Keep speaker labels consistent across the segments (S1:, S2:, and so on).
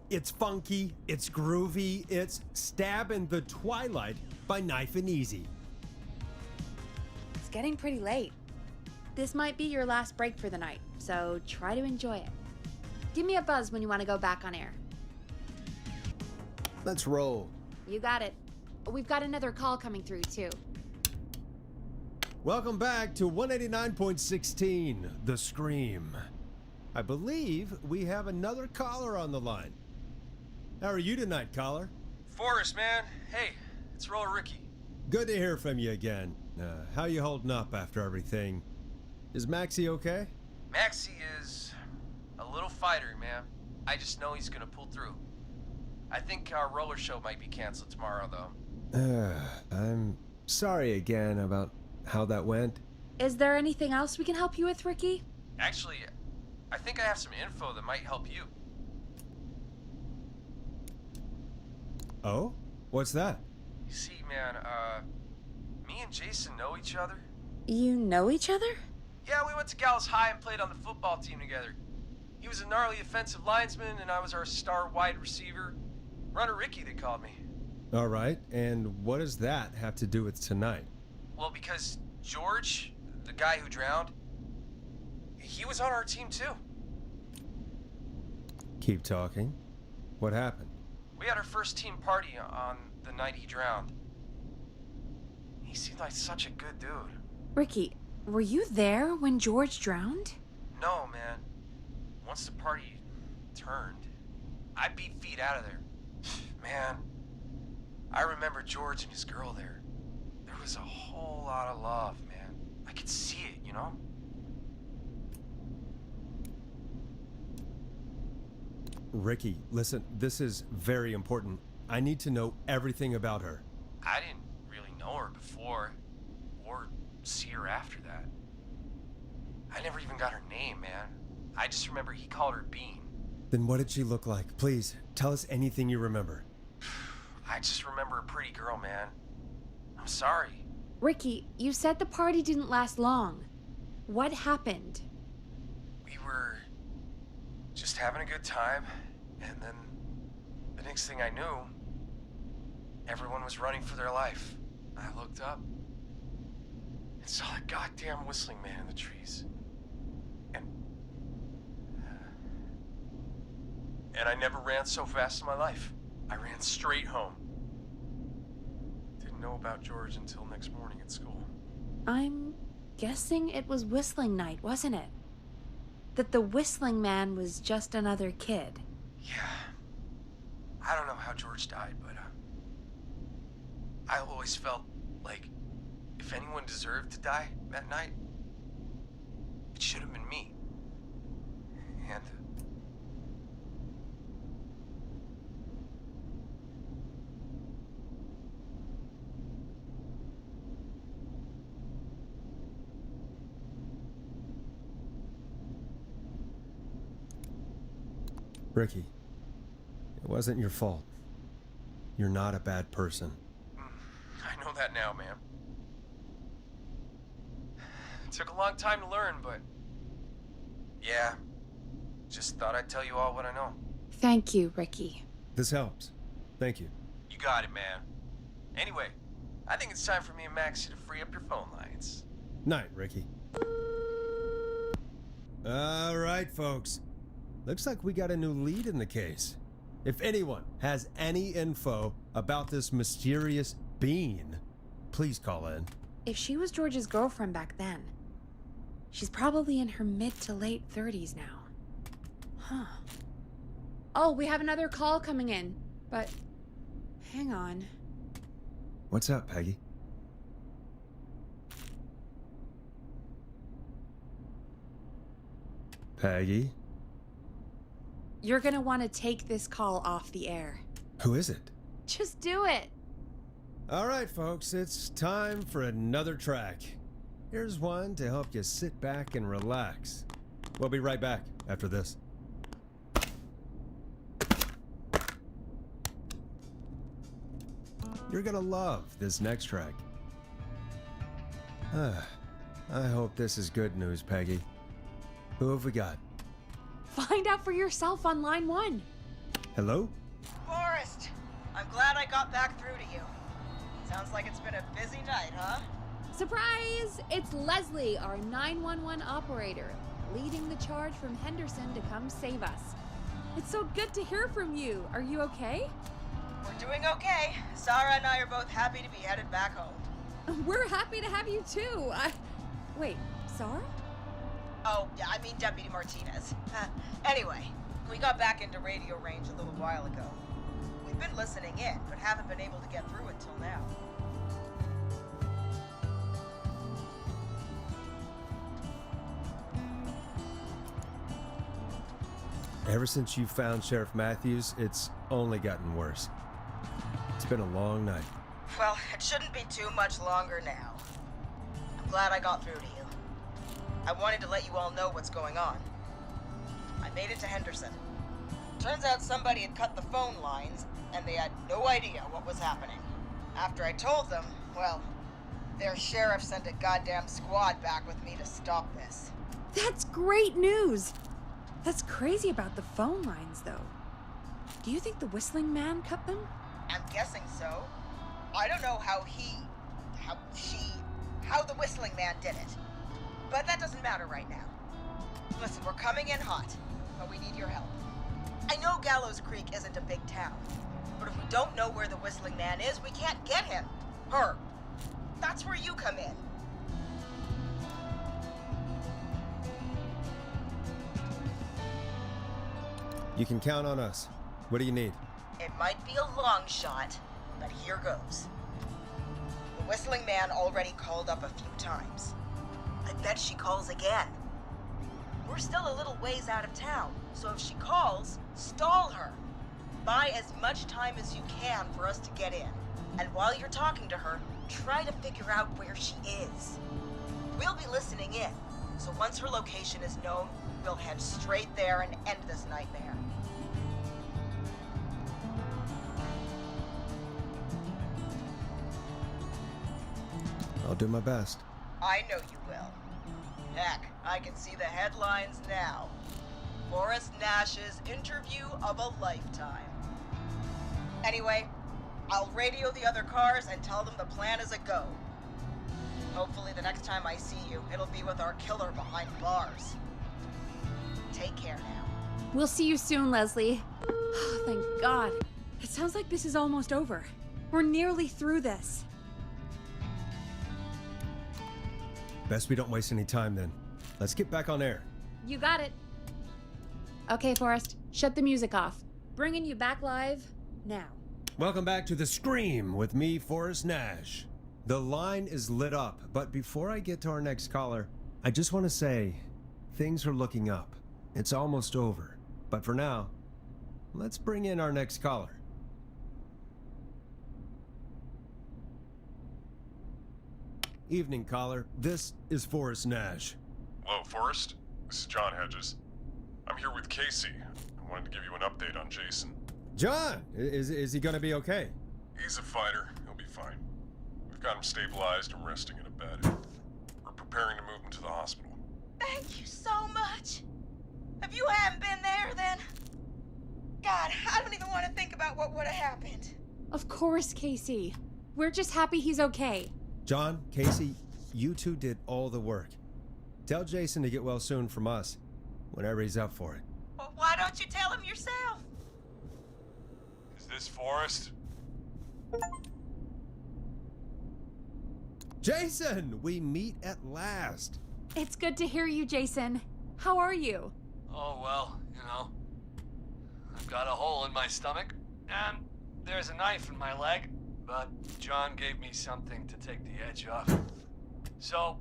S1: It's funky, it's groovy, it's Stab in the Twilight by Knife and Easy.
S2: It's getting pretty late. This might be your last break for the night, so try to enjoy it. Give me a buzz when you want to go back on air.
S1: Let's roll.
S2: You got it. We've got another call coming through, too.
S1: Welcome back to 189.16, The Scream. I believe we have another caller on the line. How are you tonight, caller?
S3: Forrest, man. Hey, it's Roller Ricky.
S1: Good to hear from you again. How you holding up after everything? Is Maxie okay?
S3: Maxie is a little fightery, man. I just know he's gonna pull through. I think our roller show might be canceled tomorrow, though.
S1: I'm sorry again about how that went.
S2: Is there anything else we can help you with, Ricky?
S3: Actually, I think I have some info that might help you.
S1: Oh? What's that?
S3: You see, man, me and Jason know each other.
S2: You know each other?
S3: Yeah, we went to Gallows High and played on the football team together. He was a gnarly offensive linesman, and I was our star wide receiver. Runner Ricky, they called me.
S1: All right, and what does that have to do with tonight?
S3: Well, because George, the guy who drowned, he was on our team too.
S1: Keep talking. What happened?
S3: We had our first team party on the night he drowned. He seemed like such a good dude.
S2: Ricky, were you there when George drowned?
S3: No, man. Once the party turned, I beat feet out of there. Man, I remember George and his girl there. There was a whole lot of love, man. I could see it, you know?
S1: Ricky, listen, this is very important. I need to know everything about her.
S3: I didn't really know her before, or see her after that. I never even got her name, man. I just remember he called her Bean.
S1: Then what did she look like? Please, tell us anything you remember.
S3: I just remember a pretty girl, man. I'm sorry.
S2: Ricky, you said the party didn't last long. What happened?
S3: We were just having a good time, and then the next thing I knew, everyone was running for their life. I looked up and saw a goddamn whistling man in the trees. And I never ran so fast in my life. I ran straight home. Didn't know about George until next morning at school.
S2: I'm guessing it was whistling night, wasn't it? That the whistling man was just another kid.
S3: Yeah. I don't know how George died, but I always felt like if anyone deserved to die that night, it should have been me. And
S1: Ricky, it wasn't your fault. You're not a bad person.
S3: I know that now, man. It took a long time to learn, but yeah, just thought I'd tell you all what I know.
S2: Thank you, Ricky.
S1: This helps. Thank you.
S3: You got it, man. Anyway, I think it's time for me and Maxie to free up your phone lines.
S1: Night, Ricky. All right, folks. Looks like we got a new lead in the case. If anyone has any info about this mysterious being, please call in.
S2: If she was George's girlfriend back then, she's probably in her mid to late 30s now. Huh. Oh, we have another call coming in, but hang on.
S1: What's up, Peggy? Peggy?
S2: You're gonna want to take this call off the air.
S1: Who is it?
S2: Just do it.
S1: All right, folks, it's time for another track. Here's one to help you sit back and relax. We'll be right back after this. You're gonna love this next track. I hope this is good news, Peggy. Who have we got?
S2: Find out for yourself on line 1.
S1: Hello?
S4: Forrest! I'm glad I got back through to you. Sounds like it's been a busy night, huh?
S2: Surprise! It's Leslie, our 911 operator, leading the charge from Henderson to come save us. It's so good to hear from you. Are you okay?
S4: We're doing okay. Sarah and I are both happy to be headed back home.
S2: We're happy to have you too. Wait, Sarah?
S4: Oh, yeah, I mean Deputy Martinez. Anyway, we got back into radio range a little while ago. We've been listening in, but haven't been able to get through until now.
S1: Ever since you found Sheriff Matthews, it's only gotten worse. It's been a long night.
S4: Well, it shouldn't be too much longer now. I'm glad I got through to you. I wanted to let you all know what's going on. I made it to Henderson. Turns out somebody had cut the phone lines, and they had no idea what was happening. After I told them, well, their sheriff sent a goddamn squad back with me to stop this.
S2: That's great news. That's crazy about the phone lines, though. Do you think the Whistling Man cut them?
S4: I'm guessing so. I don't know how the Whistling Man did it. But that doesn't matter right now. Listen, we're coming in hot, but we need your help. I know Gallows Creek isn't a big town, but if we don't know where the Whistling Man is, we can't get him. Her. That's where you come in.
S1: You can count on us. What do you need?
S4: It might be a long shot, but here goes. The Whistling Man already called up a few times. I bet she calls again. We're still a little ways out of town, so if she calls, stall her. Buy as much time as you can for us to get in. And while you're talking to her, try to figure out where she is. We'll be listening in, so once her location is known, we'll head straight there and end this nightmare.
S1: I'll do my best.
S4: I know you will. Heck, I can see the headlines now. Forrest Nash's interview of a lifetime. Anyway, I'll radio the other cars and tell them the plan is a go. Hopefully the next time I see you, it'll be with our killer behind bars. Take care now.
S2: We'll see you soon, Leslie. Oh, thank God. It sounds like this is almost over. We're nearly through this.
S1: Best we don't waste any time then. Let's get back on air.
S2: You got it. Okay, Forrest, shut the music off. Bringing you back live now.
S1: Welcome back to The Scream with me, Forrest Nash. The line is lit up, but before I get to our next caller, I just want to say things are looking up. It's almost over. But for now, let's bring in our next caller. Evening, caller. This is Forrest Nash.
S5: Hello, Forrest. This is John Hedges. I'm here with Casey. I wanted to give you an update on Jason.
S1: John, is he gonna be okay?
S5: He's a fighter. He'll be fine. We've got him stabilized and resting in a bed. We're preparing to move him to the hospital.
S4: Thank you so much. If you hadn't been there, then... God, I don't even want to think about what would have happened.
S2: Of course, Casey. We're just happy he's okay.
S1: John, Casey, you two did all the work. Tell Jason to get well soon from us, whenever he's up for it.
S4: Well, why don't you tell him yourself?
S5: Is this Forrest?
S1: Jason, we meet at last.
S2: It's good to hear you, Jason. How are you?
S6: Oh, well, you know. I've got a hole in my stomach, and there's a knife in my leg, but John gave me something to take the edge off. So,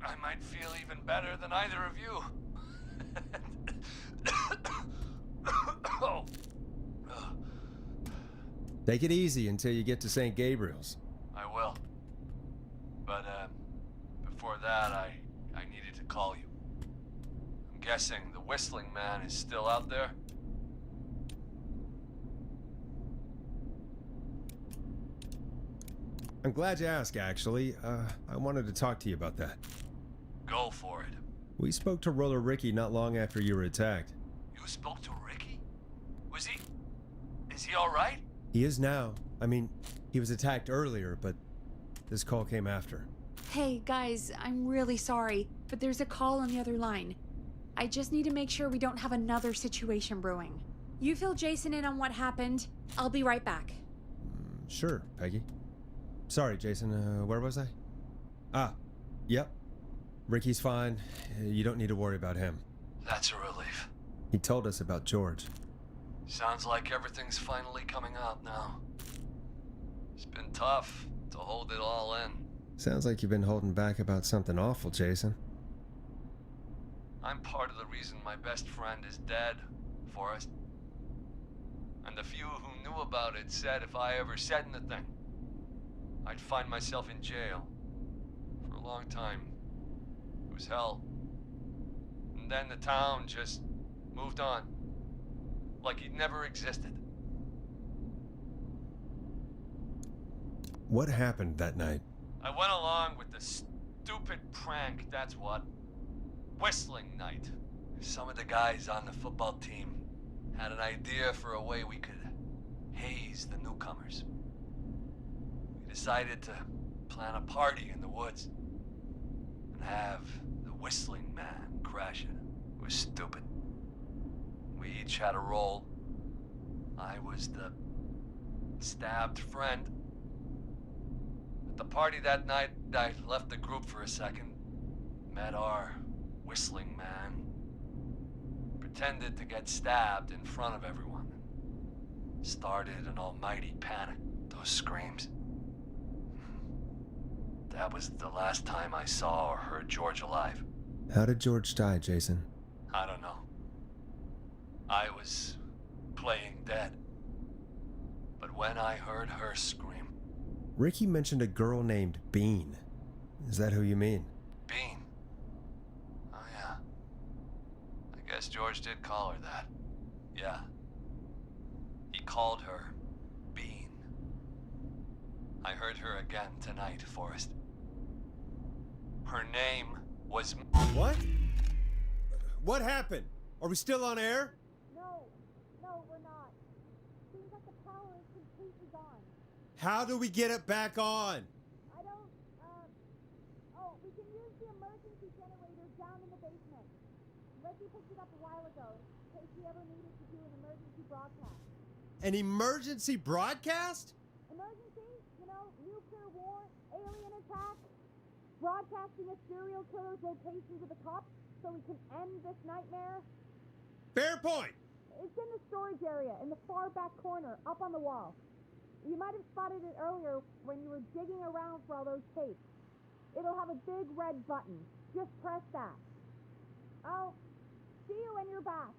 S6: I might feel even better than either of you. Oh.
S1: Take it easy until you get to St. Gabriel's.
S6: I will. But, before that, I needed to call you. I'm guessing the Whistling Man is still out there?
S1: I'm glad you asked, actually. I wanted to talk to you about that.
S6: Go for it.
S1: We spoke to Roller Ricky not long after you were attacked.
S6: You spoke to Ricky? Was he... Is he alright?
S1: He is now. I mean, he was attacked earlier, but this call came after.
S2: Hey, guys, I'm really sorry, but there's a call on the other line. I just need to make sure we don't have another situation brewing. You fill Jason in on what happened. I'll be right back.
S1: Sure, Peggy. Sorry, Jason, where was I? Yep. Ricky's fine. You don't need to worry about him.
S6: That's a relief.
S1: He told us about George.
S6: Sounds like everything's finally coming out now. It's been tough to hold it all in.
S1: Sounds like you've been holding back about something awful, Jason.
S6: I'm part of the reason my best friend is dead, Forrest. And the few who knew about it said if I ever said anything, I'd find myself in jail. For a long time. It was hell. And then the town just moved on. Like he'd never existed.
S1: What happened that night?
S6: I went along with the stupid prank, that's what. Whistling night. Some of the guys on the football team had an idea for a way we could haze the newcomers. We decided to plan a party in the woods and have the Whistling Man crash it. It was stupid. We each had a role. I was the stabbed friend. At the party that night, I left the group for a second, met our Whistling Man, pretended to get stabbed in front of everyone, started an almighty panic. Those screams. That was the last time I saw or heard George alive.
S1: How did George die, Jason?
S6: I don't know. I was playing dead. But when I heard her scream...
S1: Ricky mentioned a girl named Bean. Is that who you mean?
S6: Bean? Oh yeah. I guess George did call her that. Yeah. He called her Bean. I heard her again tonight, Forrest. Her name was...
S1: What? What happened? Are we still on air?
S2: No, we're not. Seems like the power is completely gone.
S1: How do we get it back on?
S2: I don't, we can use the emergency generator down in the basement. Reggie picked it up a while ago, in case we ever needed to do an emergency broadcast.
S1: An emergency broadcast?
S2: Emergency? You know, nuclear war, alien attack, broadcasting a serial killer's location to the cops so we can end this nightmare.
S1: Fair point.
S2: It's in the storage area, in the far back corner, up on the wall. You might have spotted it earlier when you were digging around for all those tapes. It'll have a big red button. Just press that. I'll see you when you're back.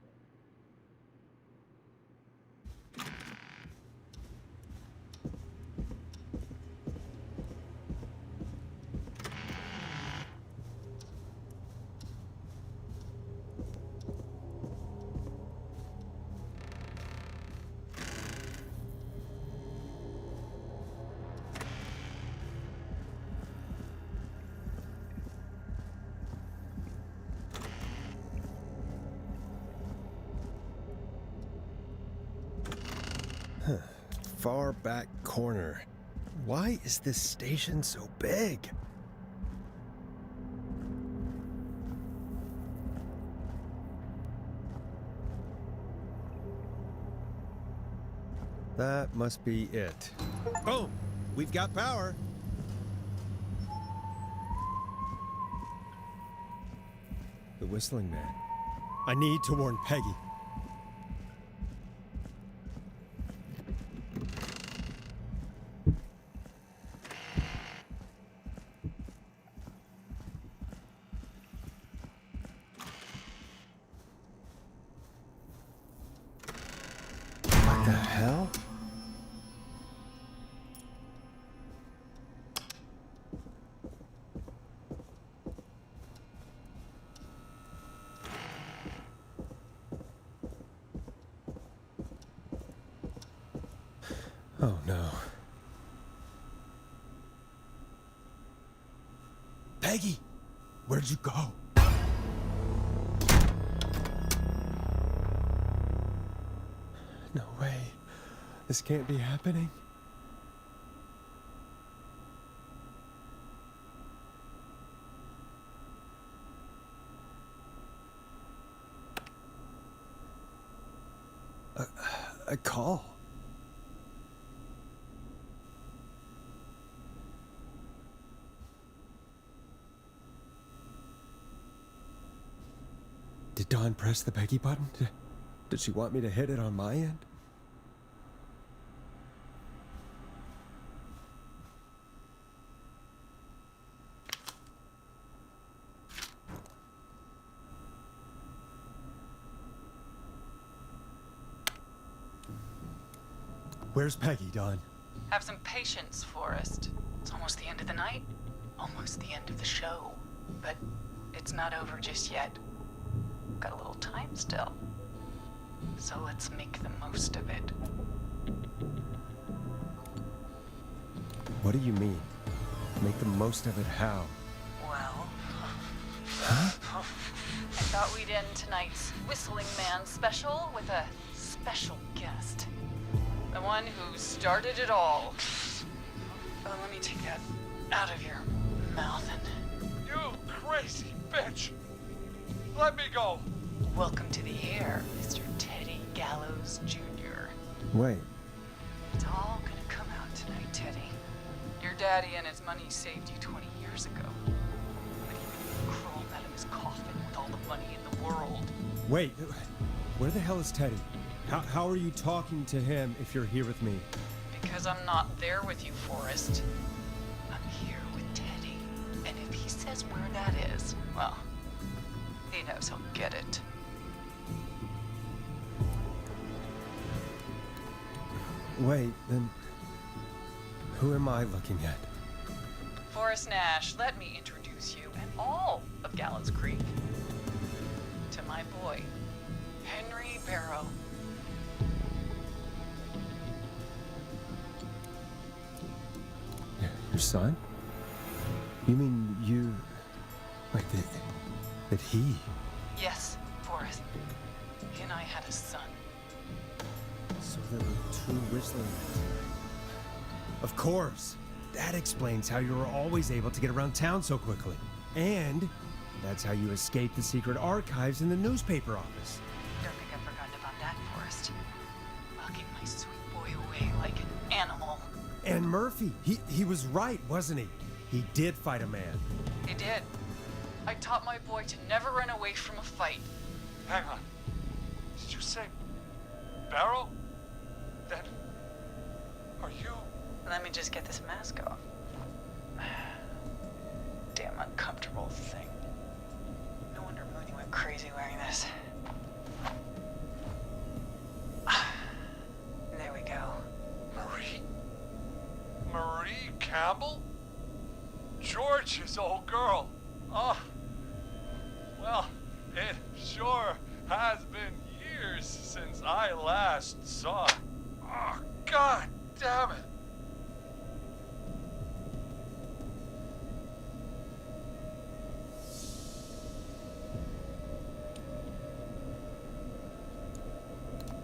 S1: Far back corner. Why is this station so big? That must be it. Boom! We've got power. The Whistling Man. I need to warn Peggy. What the hell? Oh no. Peggy, where'd you go? No way. This can't be happening. A call. Did Dawn press the Peggy button? Did she want me to hit it on my end? Where's Peggy, Dawn?
S7: Have some patience, Forrest. It's almost the end of the night, almost the end of the show. But it's not over just yet. Got a little time still. So let's make the most of it.
S1: What do you mean? Make the most of it how?
S7: Well, I thought we'd end tonight's Whistling Man special with a special guest. The one who started it all. Oh, let me take that out of your mouth and...
S6: You crazy bitch! Let me go!
S7: Welcome to the air, Mr. Teddy Gallows Jr.
S1: Wait,
S7: It's all gonna come out tonight, Teddy. Your daddy and his money saved you 20 years ago. But even crawled out of his coffin with all the money in the world.
S1: wait. Where the hell is Teddy? How are you talking to him if you're here with me?
S7: Because I'm not there with you, Forrest. I'm here with Teddy. And if he says where that is, well, he knows he'll get it.
S1: Wait, then who am I looking at?
S7: Forrest Nash, let me introduce you and all of Gallows Creek to my boy, Henry Barrow.
S1: Your son? You mean you... Wait, that he...
S7: Yes, Forrest. He and I had a son.
S1: So there were two whistling men. Of course. That explains how you were always able to get around town so quickly. And that's how you escaped the secret archives in the newspaper office.
S7: Don't think I've forgotten about that, Forrest. Locking my sweet boy away like an animal.
S1: And Murphy, he was right, wasn't he? He did fight a man.
S7: He did. I taught my boy to never run away from a fight.
S6: Hang on. Did you say Barrow? Then are you?
S7: Let me just get this mask off. Damn uncomfortable thing. No wonder Mooney went crazy wearing this. There we go.
S6: Marie? Marie Campbell? George's old girl. Oh. Well, it sure has been years since I last saw it. Oh, God damn it.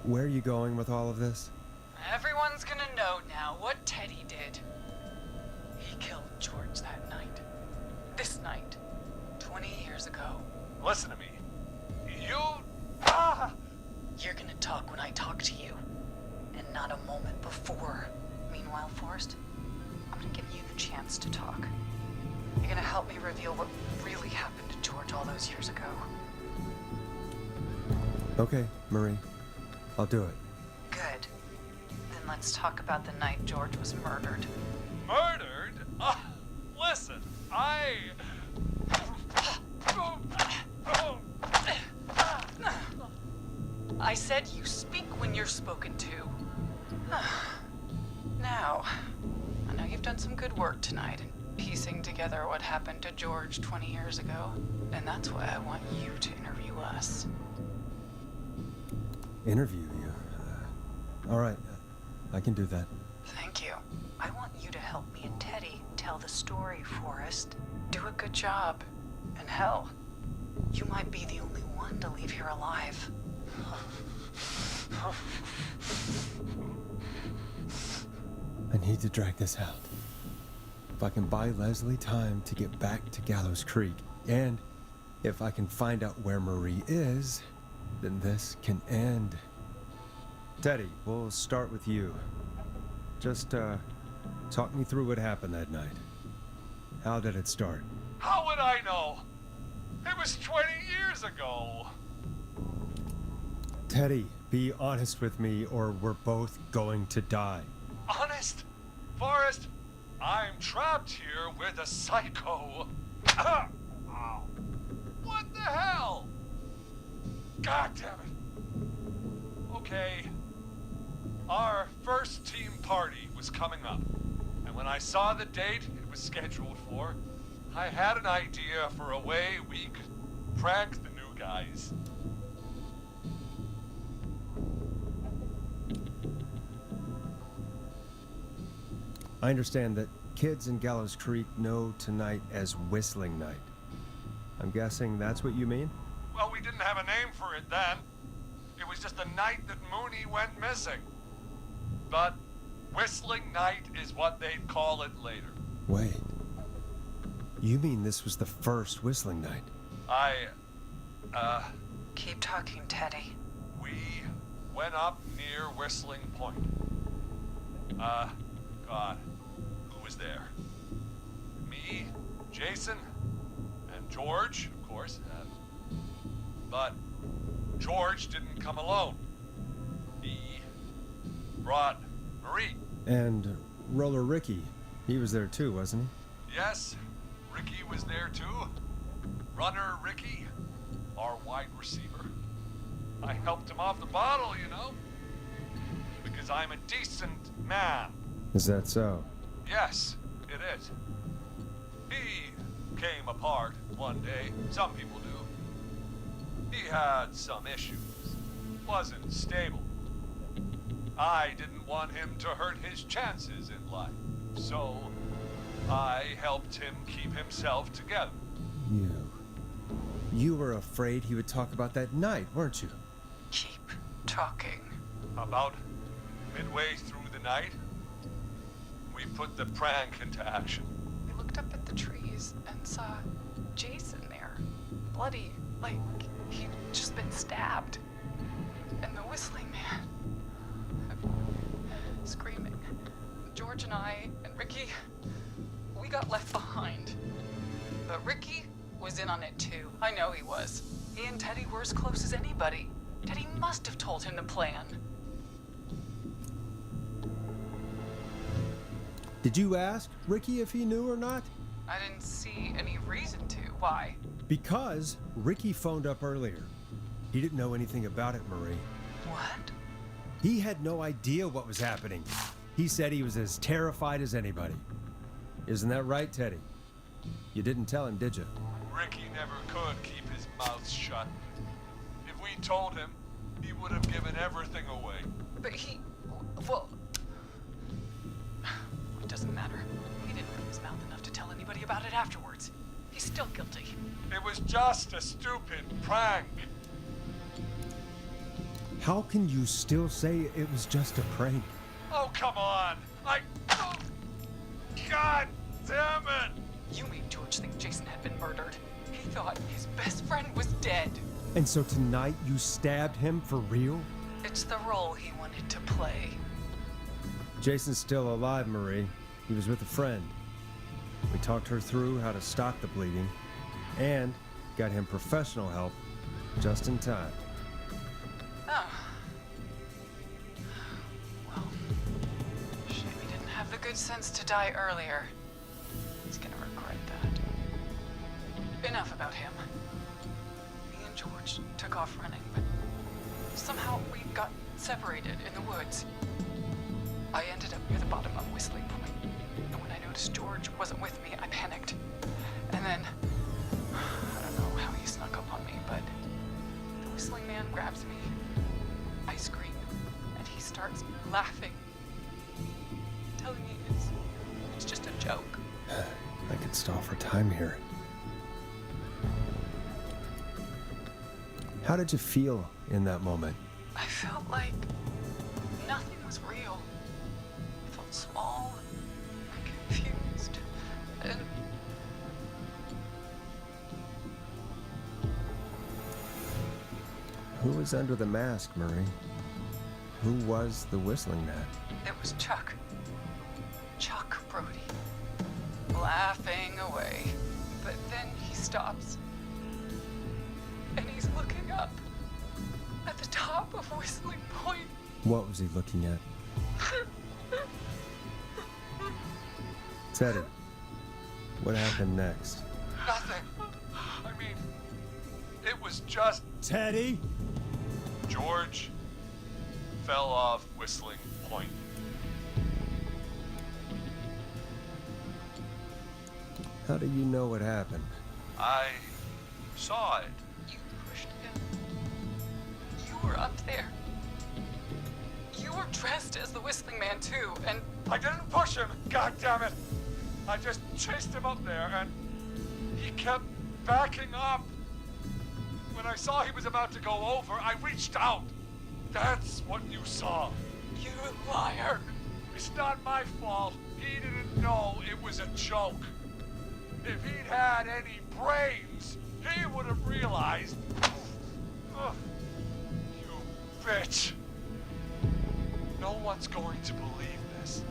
S1: Where are you going with all of this?
S7: Everyone's gonna know now what Teddy did. He killed George that night. This night. 20 years ago.
S6: Listen to me. You...
S7: You're gonna talk when I talk to you. And not a moment before. Meanwhile, Forrest, I'm gonna give you the chance to talk. You're gonna help me reveal what really happened to George all those years ago.
S1: Okay, Marie. I'll do it.
S7: Good. Then let's talk about the night George was murdered.
S6: Murdered? Listen,
S7: I said you speak when you're spoken to. Now, I know you've done some good work tonight in piecing together what happened to George 20 years ago, and that's why I want you to interview us.
S1: Interview you? All right. I can do that.
S7: Thank you. I want you to help me and Teddy tell the story, Forrest. Do a good job. And hell, you might be the only one to leave here alive.
S1: I need to drag this out. If I can buy Leslie time to get back to Gallows Creek, and if I can find out where Marie is, then this can end. Teddy, we'll start with you. Just, talk me through what happened that night. How did it start?
S6: How would I know? It was 20 years ago.
S1: Teddy, be honest with me or we're both going to die.
S6: Honest? Forrest, I'm trapped here with a psycho. Ow. What the hell? God damn it. Okay. Our first team party was coming up. And when I saw the date it was scheduled for, I had an idea for a way we could prank the new guys.
S1: I understand that kids in Gallows Creek know tonight as Whistling Night. I'm guessing that's what you mean?
S6: Well, we didn't have a name for it then. It was just the night that Mooney went missing. But Whistling Night is what they'd call it later.
S1: Wait. You mean this was the first Whistling Night?
S7: Keep talking, Teddy.
S6: We went up near Whistling Point. God, who was there? Me, Jason, and George, of course. But George didn't come alone. He brought Marie.
S1: And Roller Ricky, he was there too, wasn't
S6: Yes, Ricky was there too. Runner Ricky, our wide receiver. I helped him off the bottle, you know. Because I'm a decent man.
S1: he? Is that so?
S6: Yes, it is. He came apart one day. Some people do. He had some issues. Wasn't stable. I didn't want him to hurt his chances in life. So, I helped him keep himself together.
S1: You were afraid he would talk about that night, weren't you?
S7: Keep talking.
S6: About midway through the night, we put the prank into action.
S7: We looked up at the trees and saw Jason there. Bloody, like he'd just been stabbed. And the Whistling Man. Screaming. George and I and Ricky, we got left behind. But Ricky was in on it too. I know he was. He and Teddy were as close as anybody. Teddy must have told him the plan.
S1: Did you ask Ricky if he knew or not?
S7: I didn't see any reason to. Why?
S1: Because Ricky phoned up earlier. He didn't know anything about it, Marie.
S7: What?
S1: He had no idea what was happening. He said he was as terrified as anybody. Isn't that right, Teddy? You didn't tell him, did you?
S6: Ricky never could keep his mouth shut. If we told him, he would have given everything away.
S7: But well, it doesn't matter. He didn't open his mouth enough to tell anybody about it afterwards. He's still guilty.
S6: It was just a stupid prank.
S1: How can you still say it was just a prank?
S6: Oh, come on. Oh, God damn it.
S7: You made George think Jason had been murdered. He thought his best friend was dead.
S1: And so tonight you stabbed him for real?
S7: It's the role he wanted to play.
S1: Jason's still alive, Marie. He was with a friend. We talked her through how to stop the bleeding and got him professional help just in time.
S7: Oh. Well, shame he didn't have the good sense to die earlier. He's gonna regret that. Enough about him. Me and George took off running, but somehow we got separated in the woods. I ended up near the bottom of Whistling Point, and when I noticed George wasn't with me, I panicked. And then, I don't know how he snuck up on me, but the Whistling Man grabs me. I scream, and he starts laughing, telling me it's just a joke.
S1: I could stall for time here. How did you feel in that moment?
S7: I felt like nothing was real. I felt small, confused, and
S1: Who was under the mask, Marie? Who was the whistling man?
S7: it was Chuck. Chuck Brody. Laughing away. But then he stops. And he's looking up. At the top of Whistling Point.
S1: What was he looking at? Teddy, what happened next?
S6: Nothing. I mean, it was just
S1: Teddy?
S5: George fell off Whistling Point.
S1: How do you know what happened?
S5: I saw it.
S7: You pushed him. You were up there. You were dressed as the Whistling Man too, and
S6: I didn't push him, god damn it! I just chased him up there and he kept backing up. When I saw he was about to go over, I reached out. That's what you saw.
S7: you liar.
S6: It's not my fault. He didn't know it was a joke. If he'd had any brains, he would have realized. Ugh. You bitch. No one's going to believe this.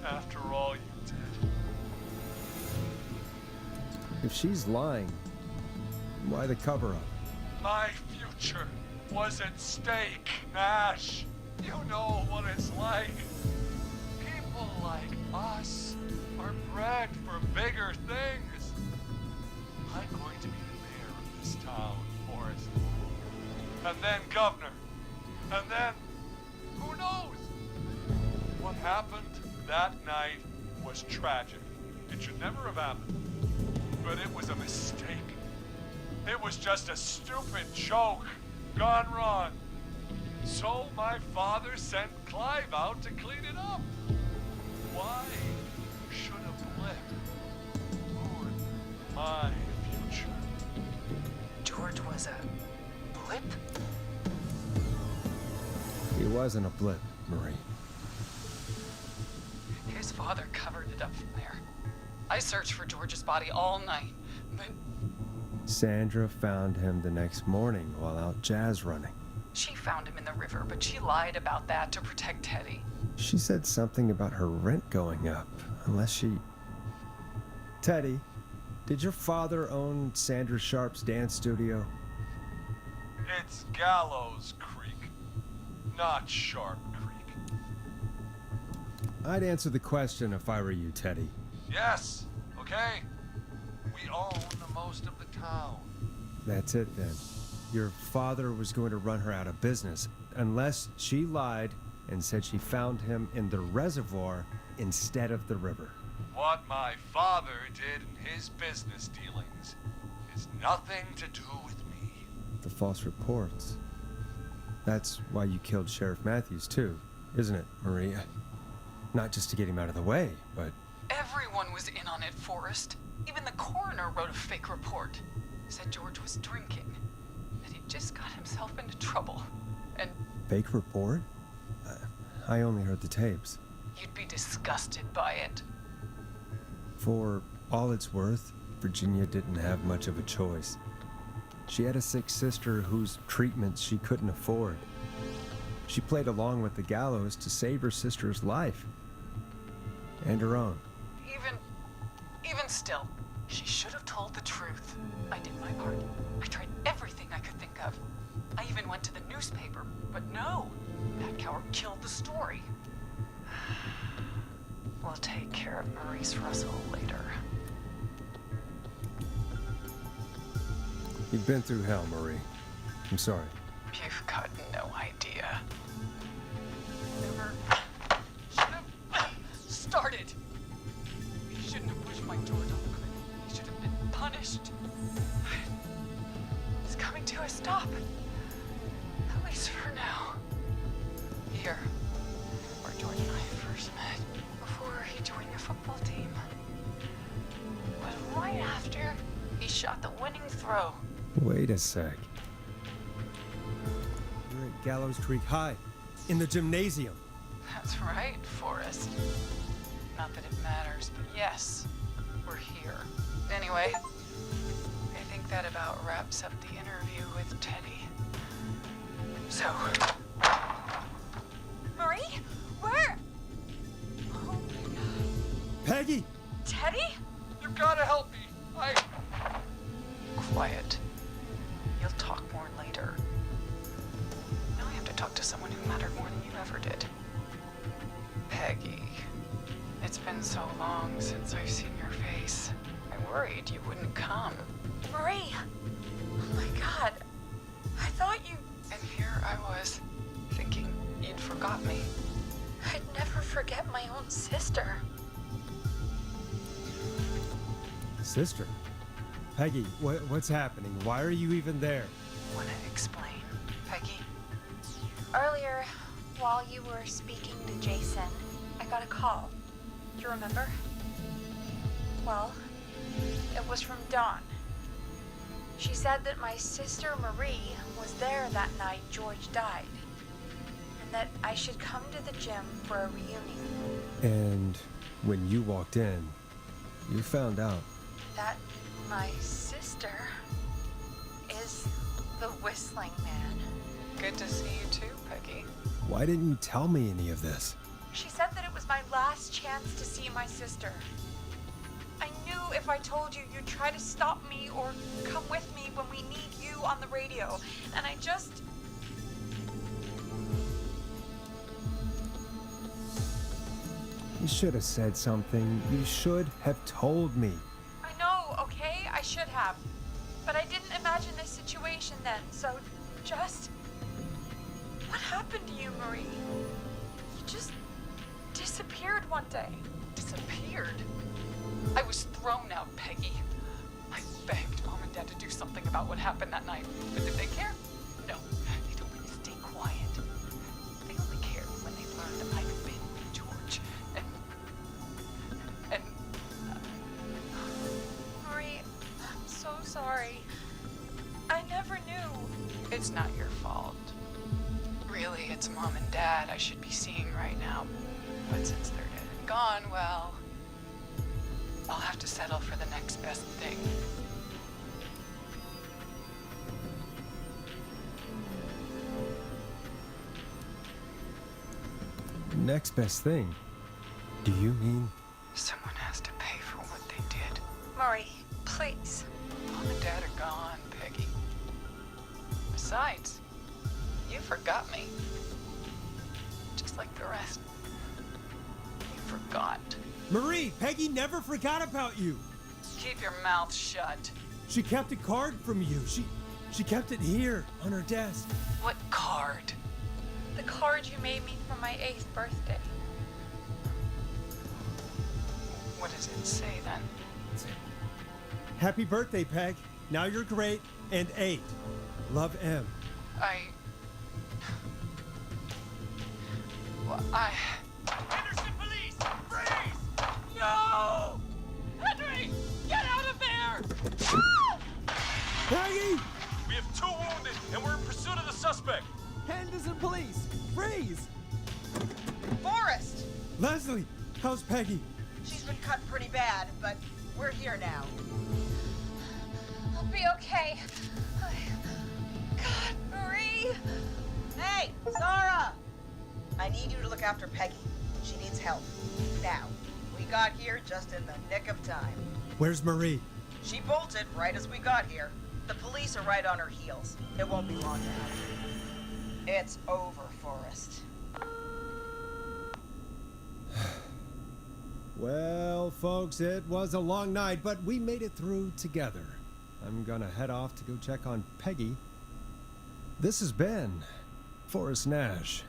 S6: After all you did.
S1: If she's lying, why the cover-up?
S6: My future was at stake, Nash. You know what it's like. People like us are bred for bigger things. I'm going to be the mayor of this town, Forrest. And then governor. And then, who knows? What happened that night was tragic. It should never have happened. But it was a mistake. It was just a stupid joke gone wrong. So my father sent Clive out to clean it up. Why should a blip ruin my future?
S7: George was a blip?
S1: He wasn't a blip, Marie.
S7: His father covered it up from there. I searched for George's body all night, but
S1: Sandra found him the next morning while out jazz running.
S7: she found him in the river, but she lied about that to protect Teddy.
S1: She said something about her rent going up, unless she... Teddy, did your father own Sandra Sharp's dance studio?
S6: It's Gallows Creek, not Sharp Creek.
S1: I'd answer the question if I were you, Teddy.
S6: Yes, okay. We own most of the town.
S1: That's it then. Your father was going to run her out of business, unless she lied and said she found him in the reservoir instead of the river.
S6: What my father did in his business dealings is nothing to do with me.
S1: The false reports. That's why you killed Sheriff Matthews too, isn't it, Maria? Not just to get him out of the way, but...
S7: Everyone was in on it, Forrest. Even the coroner wrote a fake report. Said George was drinking. That he just got himself into trouble. And
S1: Fake report? I only heard the tapes.
S7: you'd be disgusted by it.
S1: For all it's worth, Virginia didn't have much of a choice. She had a sick sister whose treatments she couldn't afford. She played along with the gallows to save her sister's life. And her own.
S7: Even still, she should have told the truth. I did my part. I tried everything I could think of. I even went to the newspaper, but no. That coward killed the story. We'll take care of Maurice Russell later.
S1: You've been through hell, Marie. I'm sorry.
S7: You've got no idea. Never should have started. He shouldn't have pushed my George off the cliff. He should have been punished. It's coming to a stop. At least for now. Here, where George and I first met, before he joined your football team. But right after he shot the winning throw.
S1: Wait a sec. You're at Gallows Creek High, in the gymnasium.
S7: That's right, Forrest. Not that it matters, but yes, we're here. Anyway, I think that about wraps up the interview with Teddy. So...
S4: Marie? Where? Oh my god.
S1: Peggy!
S4: Teddy?
S6: You gotta help me.
S7: Quiet. You'll talk more later. Now I have to talk to someone who mattered more than you ever did. Peggy. It's been so long since I've seen your face. I worried you wouldn't come.
S4: Marie! Oh my god. I thought you...
S7: And here I was, thinking you'd forgot me.
S4: I'd never forget my own sister.
S1: Sister? Peggy, what's happening? Why are you even there?
S7: Wanna explain, Peggy?
S2: Earlier, while you were speaking to Jason, I got a call. Do you remember? Well, it was from Dawn. She said that my sister Marie was there that night George died, and that I should come to the gym for a reunion.
S1: And when you walked in, you found out.
S2: That my sister is the Whistling Man.
S7: Good to see you too, Peggy.
S1: Why didn't you tell me any of this?
S2: She said that it was my last chance to see my sister. I knew if I told you, you'd try to stop me or come with me when we need you on the radio. And I just...
S1: You should have said something. You should have told me.
S2: I know, okay? I should have. But I didn't imagine this situation then, so just... What happened to you, Marie? You just disappeared one day.
S7: Disappeared? I was thrown out, Peggy. I begged Mom and Dad to do something about what happened that night. But did they care? No. They told me to stay quiet. They only cared when they learned I'd been with George. And...
S2: Marie, I'm so sorry. I never knew.
S7: It's not your fault. Really, it's Mom and Dad I should be seeing right now. But since they're dead and gone, well... I'll have to settle for the next best thing.
S1: Next best thing? Do you mean?
S7: Someone has to pay for what they did.
S2: Marie, please.
S7: Mom and Dad are gone, Peggy. Besides, you forgot me. Just like the rest. You forgot.
S1: Marie, Peggy never forgot about you.
S7: Keep your mouth shut.
S1: She kept a card from you. She kept it here on her desk.
S7: What card?
S2: The card you made me for my 8th birthday.
S7: What does it say then?
S1: Happy birthday, Peg. Now you're great and 8. Love, M.
S7: I...
S6: Henderson police! Freeze!
S7: No! Henry! Get out of there!
S1: Peggy!
S6: We have 2 wounded, and we're in pursuit of the suspect.
S1: Henderson police! Freeze!
S4: Forrest!
S1: Leslie, how's Peggy?
S4: She's been cut pretty bad, but we're here now.
S2: I'll be okay. God, Marie!
S4: Hey, Zara! I need you to look after Peggy. She needs help. Now. We got here just in the nick of time.
S1: Where's Marie?
S4: She bolted right as we got here. The police are right on her heels. It won't be long now. It's over, Forrest.
S1: Well, folks, it was a long night, but we made it through together. I'm gonna head off to go check on Peggy. This has been Forrest Nash.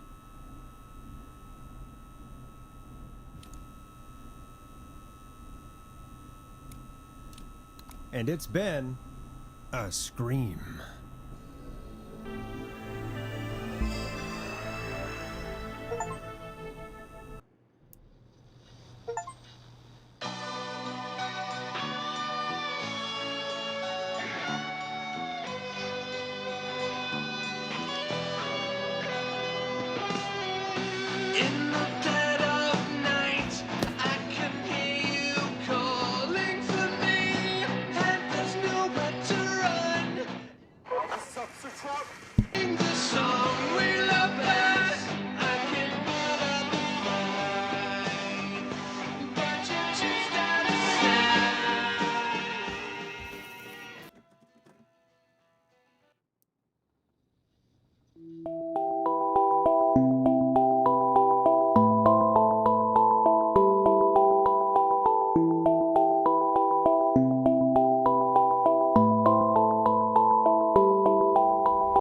S1: And it's been a scream.
S8: In the